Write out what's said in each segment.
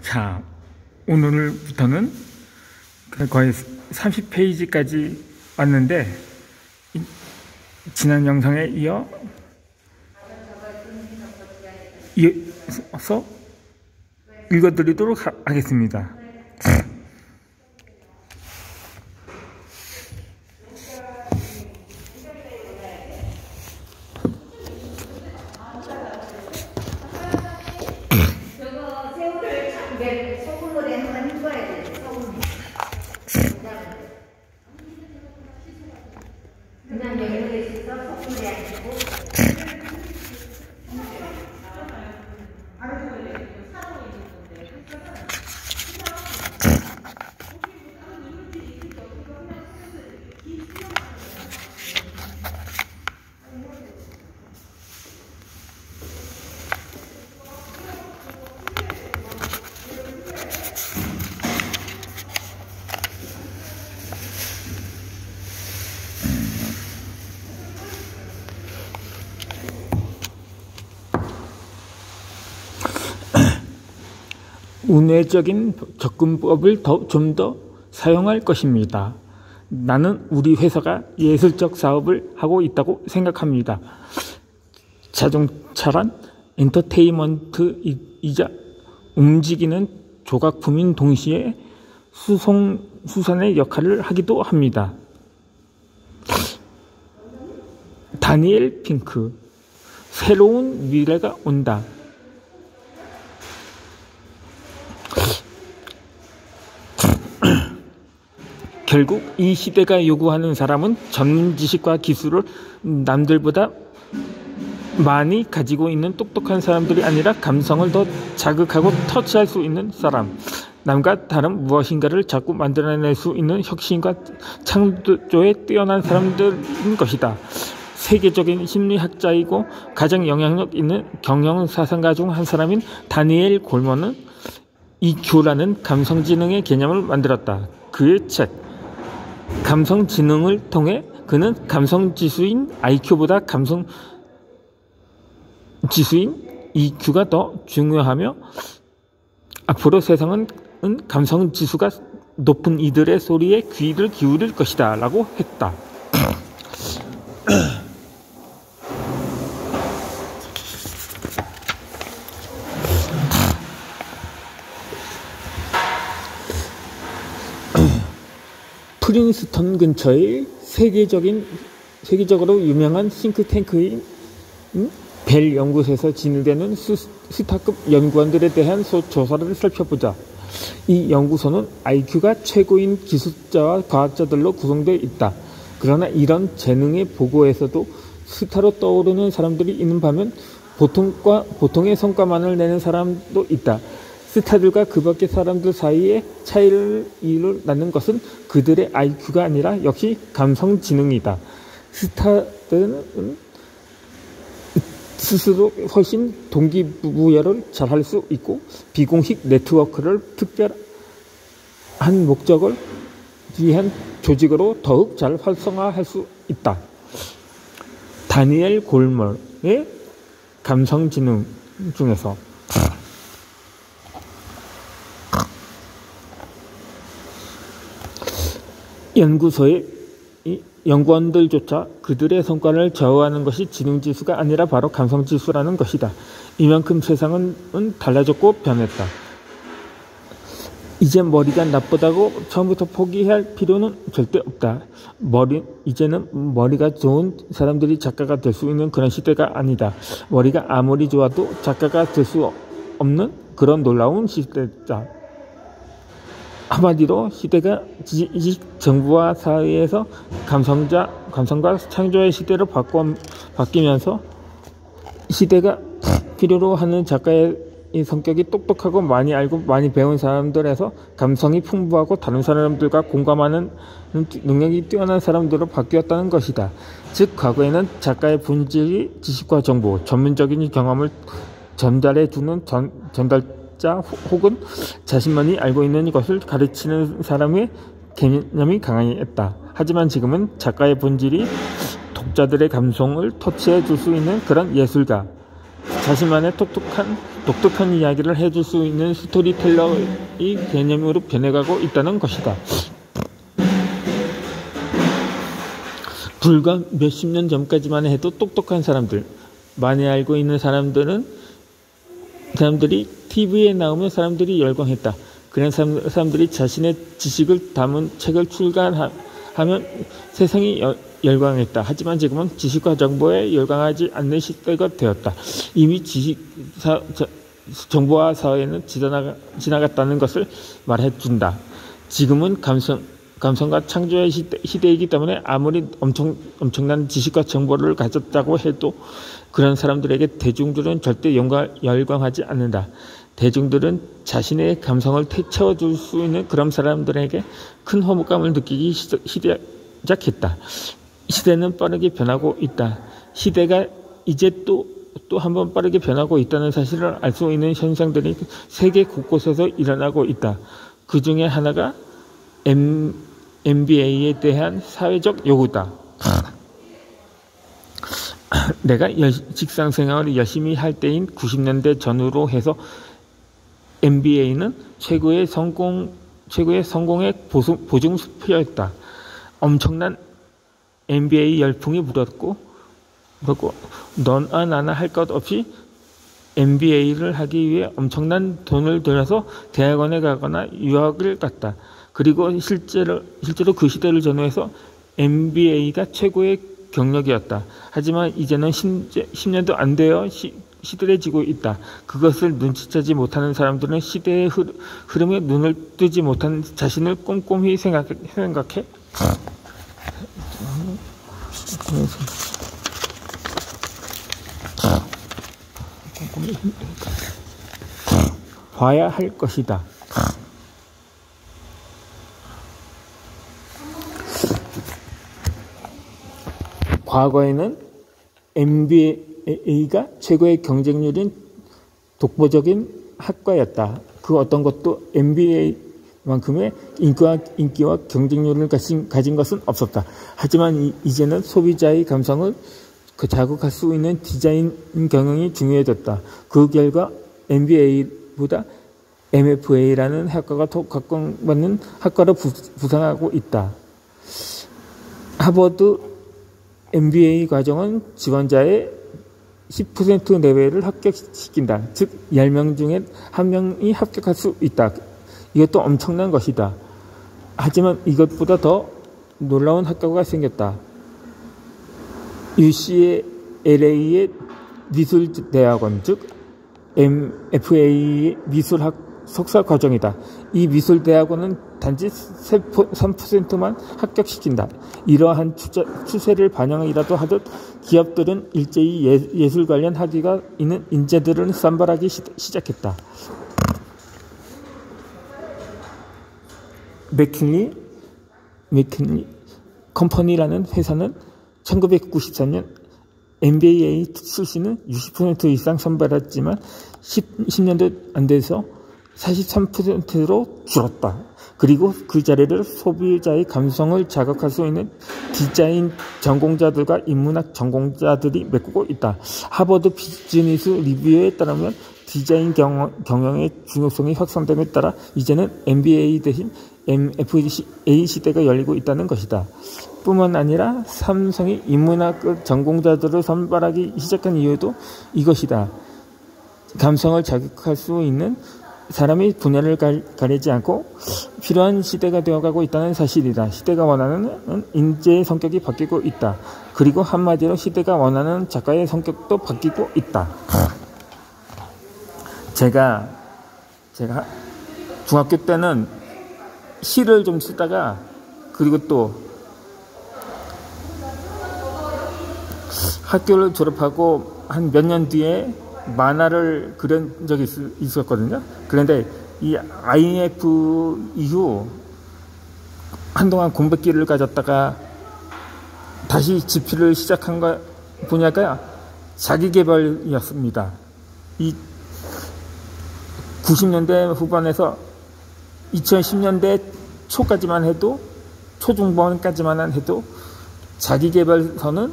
자, 오늘부터는 거의 30페이지까지 왔는데 지난 영상에 이어서 읽어드리도록 하겠습니다. 운회적인 접근법을 좀 더 사용할 것입니다. 나는 우리 회사가 예술적 사업을 하고 있다고 생각합니다. 자동차란 엔터테인먼트이자 움직이는 조각품인 동시에 수산의 역할을 하기도 합니다. 다니엘 핑크, 새로운 미래가 온다. 결국 이 시대가 요구하는 사람은 전문 지식과 기술을 남들보다 많이 가지고 있는 똑똑한 사람들이 아니라 감성을 더 자극하고 터치할 수 있는 사람, 남과 다른 무엇인가를 자꾸 만들어낼 수 있는 혁신과 창조에 뛰어난 사람들인 것이다. 세계적인 심리학자이고 가장 영향력 있는 경영사상가 중 한 사람인 다니엘 골먼은 EQ라는 감성지능의 개념을 만들었다. 그의 책 감성지능을 통해 그는 감성지수인 IQ보다 감성지수인 EQ가 더 중요하며 앞으로 세상은 감성지수가 높은 이들의 소리에 귀를 기울일 것이다 라고 했다. 프린스턴 근처의 세계적으로 유명한 싱크탱크인 벨 연구소에서 진행되는 스타급 연구원들에 대한 조사를 살펴보자. 이 연구소는 IQ가 최고인 기술자와 과학자들로 구성되어 있다. 그러나 이런 재능의 보고에서도 스타로 떠오르는 사람들이 있는 반면 보통의 성과만을 내는 사람도 있다. 스타들과 그 밖의 사람들 사이에 차이를 낳는 것은 그들의 IQ가 아니라 역시 감성지능이다. 스타들은 스스로 훨씬 동기부여를 잘할 수 있고 비공식 네트워크를 특별한 목적을 위한 조직으로 더욱 잘 활성화할 수 있다. 다니엘 골먼의 감성지능 중에서 연구소의 연구원들조차 그들의 성과를 좌우하는 것이 지능지수가 아니라 바로 감성지수라는 것이다. 이만큼 세상은 달라졌고 변했다. 이제 머리가 나쁘다고 처음부터 포기할 필요는 절대 없다. 이제는 머리가 좋은 사람들이 작가가 될 수 있는 그런 시대가 아니다. 머리가 아무리 좋아도 작가가 될 수 없는 그런 놀라운 시대다. 한마디로 시대가 정부와 사회에서 감성과 창조의 시대로 바뀌면서 시대가 필요로 하는 작가의 성격이 똑똑하고 많이 알고 많이 배운 사람들에서 감성이 풍부하고 다른 사람들과 공감하는 능력이 뛰어난 사람들로 바뀌었다는 것이다. 즉 과거에는 작가의 본질이 지식과 정보, 전문적인 경험을 전달해주는 전달자 혹은 자신만이 알고 있는 것을 가르치는 사람의 개념이 강했다. 하지만 지금은 작가의 본질이 독자들의 감성을 터치해 줄 수 있는 그런 예술가, 자신만의 독특한 이야기를 해줄 수 있는 스토리텔러의 개념으로 변해가고 있다는 것이다. 불과 몇십 년 전까지만 해도 똑똑한 사람들, 많이 알고 있는 사람들이 TV에 나오면 사람들이 열광했다. 그런 사람들이 자신의 지식을 담은 책을 출간하면 세상이 열광했다. 하지만 지금은 지식과 정보에 열광하지 않는 시대가 되었다. 이미 정보와 사회는 지나갔다는 것을 말해준다. 지금은 감성과 창조의 시대이기 때문에 아무리 엄청난 지식과 정보를 가졌다고 해도 그런 사람들에게 대중들은 절대 열광하지 않는다. 대중들은 자신의 감성을 채워줄 수 있는 그런 사람들에게 큰 허무감을 느끼기 시작했다. 시대는 빠르게 변하고 있다. 시대가 이제 또 한 번 빠르게 변하고 있다는 사실을 알 수 있는 현상들이 세계 곳곳에서 일어나고 있다. 그 중에 하나가 MBA에 대한 사회적 요구다. 내가 직장 생활을 열심히 할 때인 90년대 전후로 해서 MBA는 최고의 성공의 보증수표였다. 엄청난 MBA 열풍이 불었고 너나 나나 할 것 없이 MBA를 하기 위해 엄청난 돈을 들여서 대학원에 가거나 유학을 갔다. 그리고 실제로 그 시대를 전후해서 MBA가 최고의 경력이었다. 하지만 이제는 10년도 안 되어 시들해지고 있다. 그것을 눈치채지 못하는 사람들은 시대의 흐름에 눈을 뜨지 못한 자신을 꼼꼼히 생각해 봐야 할 것이다. 과거에는 MBA가 최고의 경쟁률인 독보적인 학과였다. 그 어떤 것도 MBA만큼의 인기와 경쟁률을 가진 것은 없었다. 하지만 이제는 소비자의 감성을 자극할 수 있는 디자인 경영이 중요해졌다. 그 결과 MBA보다 MFA라는 학과가 더 각광받는 학과로 부상하고 있다. 하버드 MBA 과정은 지원자의 10% 내외를 합격시킨다. 즉 10명 중에 1명이 합격할 수 있다. 이것도 엄청난 것이다. 하지만 이것보다 더 놀라운 학과가 생겼다. UCLA의 미술대학원, 즉 MFA의 미술학 석사 과정이다. 이 미술대학원은 단지 3%만 합격시킨다. 이러한 추세를 반영이라도 하듯 기업들은 일제히 예술 관련 학위가 있는 인재들을 선발하기 시작했다. 맥킨리 컴퍼니라는 회사는 1993년 MBA 출신은 60% 이상 선발했지만 10년도 안 돼서 43%로 줄었다. 그리고 그 자리를 소비자의 감성을 자극할 수 있는 디자인 전공자들과 인문학 전공자들이 메꾸고 있다. 하버드 비즈니스 리뷰에 따르면 디자인 경영의 중요성이 확산됨에 따라 이제는 MBA 대신 MFA 시대가 열리고 있다는 것이다. 뿐만 아니라 삼성이 인문학 전공자들을 선발하기 시작한 이유도 이것이다. 감성을 자극할 수 있는 사람이 분야를 가리지 않고 필요한 시대가 되어가고 있다는 사실이다. 시대가 원하는 인재의 성격이 바뀌고 있다. 그리고 한마디로 시대가 원하는 작가의 성격도 바뀌고 있다. 제가 중학교 때는 시를 좀 쓰다가 그리고 또 학교를 졸업하고 한 몇 년 뒤에 만화를 그린 적이 있었거든요. 그런데 이 IMF 이후 한동안 공백기를 가졌다가 다시 집필을 시작한 분야가 자기계발이었습니다. 이 90년대 후반에서 2010년대 초까지만 해도 초중반까지만 해도 자기계발서는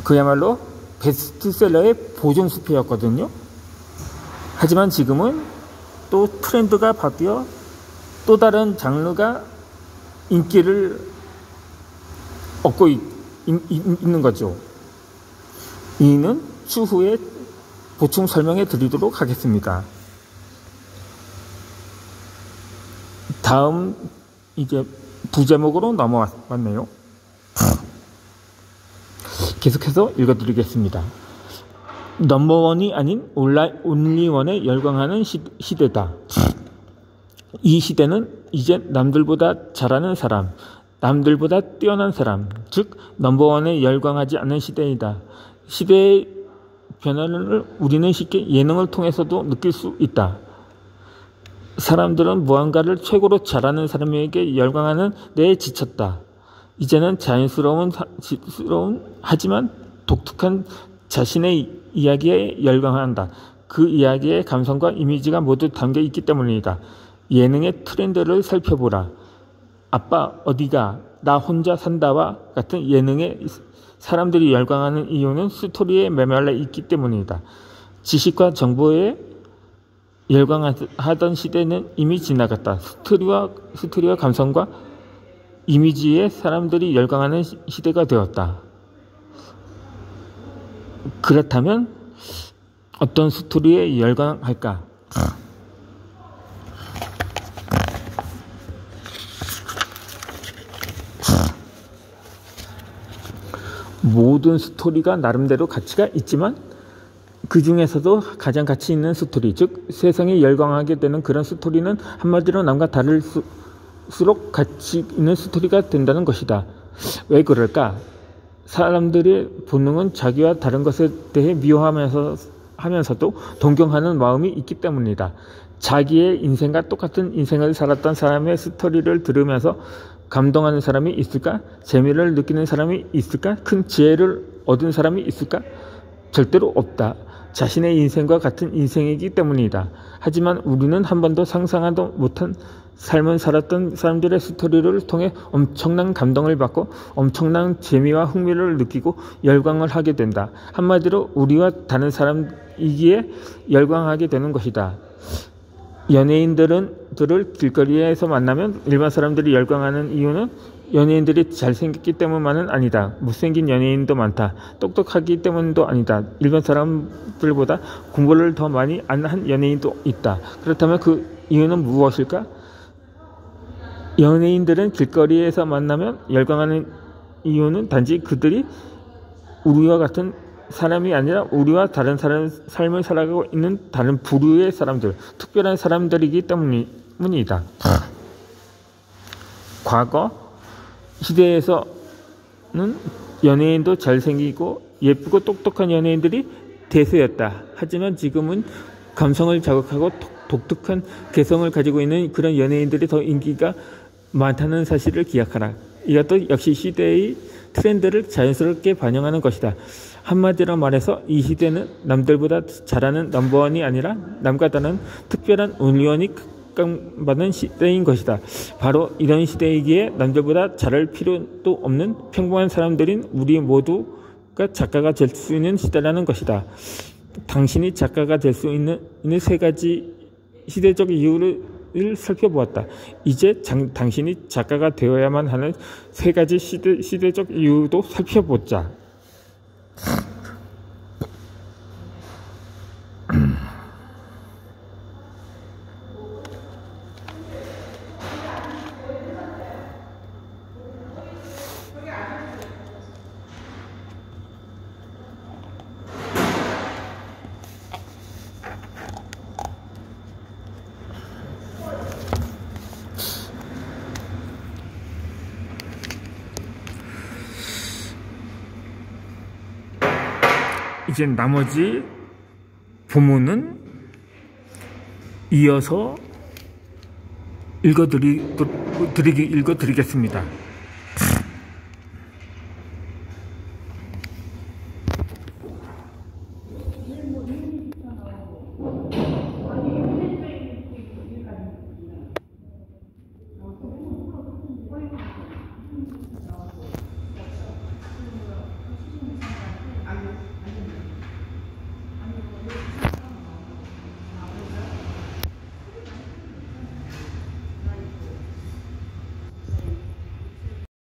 그야말로 베스트셀러의 보존수표였거든요. 하지만 지금은 또 트렌드가 바뀌어 또 다른 장르가 인기를 얻고 있는 거죠. 이는 추후에 보충 설명해 드리도록 하겠습니다. 다음 이제 부제목으로 넘어왔네요. 계속해서 읽어드리겠습니다. 넘버원이 아닌 온리원에 열광하는 시대다. 이 시대는 이제 남들보다 잘하는 사람, 남들보다 뛰어난 사람, 즉 넘버원에 열광하지 않는 시대이다. 시대의 변화를 우리는 쉽게 예능을 통해서도 느낄 수 있다. 사람들은 무언가를 최고로 잘하는 사람에게 열광하는 데에 지쳤다. 이제는 자연스러운 하지만 독특한 자신의 이야기에 열광한다. 그 이야기의 감성과 이미지가 모두 담겨 있기 때문이다. 예능의 트렌드를 살펴보라. 아빠 어디가? 나 혼자 산다와 같은 예능에 사람들이 열광하는 이유는 스토리에 메말라 있기 때문이다. 지식과 정보에 열광하던 시대는 이미 지나갔다. 스토리와 감성과 이미지에 사람들이 열광하는 시대가 되었다. 그렇다면 어떤 스토리에 열광할까? 모든 스토리가 나름대로 가치가 있지만 그 중에서도 가장 가치 있는 스토리, 즉 세상에 열광하게 되는 그런 스토리는 한마디로 남과 다를수록 가치 있는 스토리가 된다는 것이다. 왜 그럴까? 사람들의 본능은 자기와 다른 것에 대해 미워하면서도 동경하는 마음이 있기 때문이다. 자기의 인생과 똑같은 인생을 살았던 사람의 스토리를 들으면서 감동하는 사람이 있을까? 재미를 느끼는 사람이 있을까? 큰 지혜를 얻은 사람이 있을까? 절대로 없다. 자신의 인생과 같은 인생이기 때문이다. 하지만 우리는 한 번도 상상하도 못한 삶을 살았던 사람들의 스토리를 통해 엄청난 감동을 받고 엄청난 재미와 흥미를 느끼고 열광을 하게 된다. 한마디로 우리와 다른 사람이기에 열광하게 되는 것이다. 연예인들을 길거리에서 만나면 일반 사람들이 열광하는 이유는 연예인들이 잘생겼기 때문만은 아니다. 못생긴 연예인도 많다. 똑똑하기 때문도 아니다. 일반 사람들보다 공부를 더 많이 한 연예인도 있다. 그렇다면 그 이유는 무엇일까? 연예인들은 길거리에서 만나면 열광하는 이유는 단지 그들이 우리와 같은 사람이 아니라 우리와 다른 삶을 살아가고 있는 다른 부류의 사람들, 특별한 사람들이기 때문이다. 과거 시대에서는 연예인도 잘생기고 예쁘고 똑똑한 연예인들이 대세였다. 하지만 지금은 감성을 자극하고 독특한 개성을 가지고 있는 그런 연예인들이 더 인기가 많다는 사실을 기억하라. 이것도 역시 시대의 트렌드를 자연스럽게 반영하는 것이다. 한마디로 말해서 이 시대는 남들보다 잘하는 넘버원이 아니라 남과 다른 특별한 온리원이 각광받는 시대인 것이다. 바로 이런 시대이기에 남들보다 잘할 필요도 없는 평범한 사람들인 우리 모두가 작가가 될 수 있는 시대라는 것이다. 당신이 작가가 될 수 있는 세 가지 시대적 이유를 살펴보았다. 이제 당신이 작가가 되어야만 하는 세 가지 시대적 이유도 살펴보자. 이제 나머지 부문은 이어서 읽어드리겠습니다.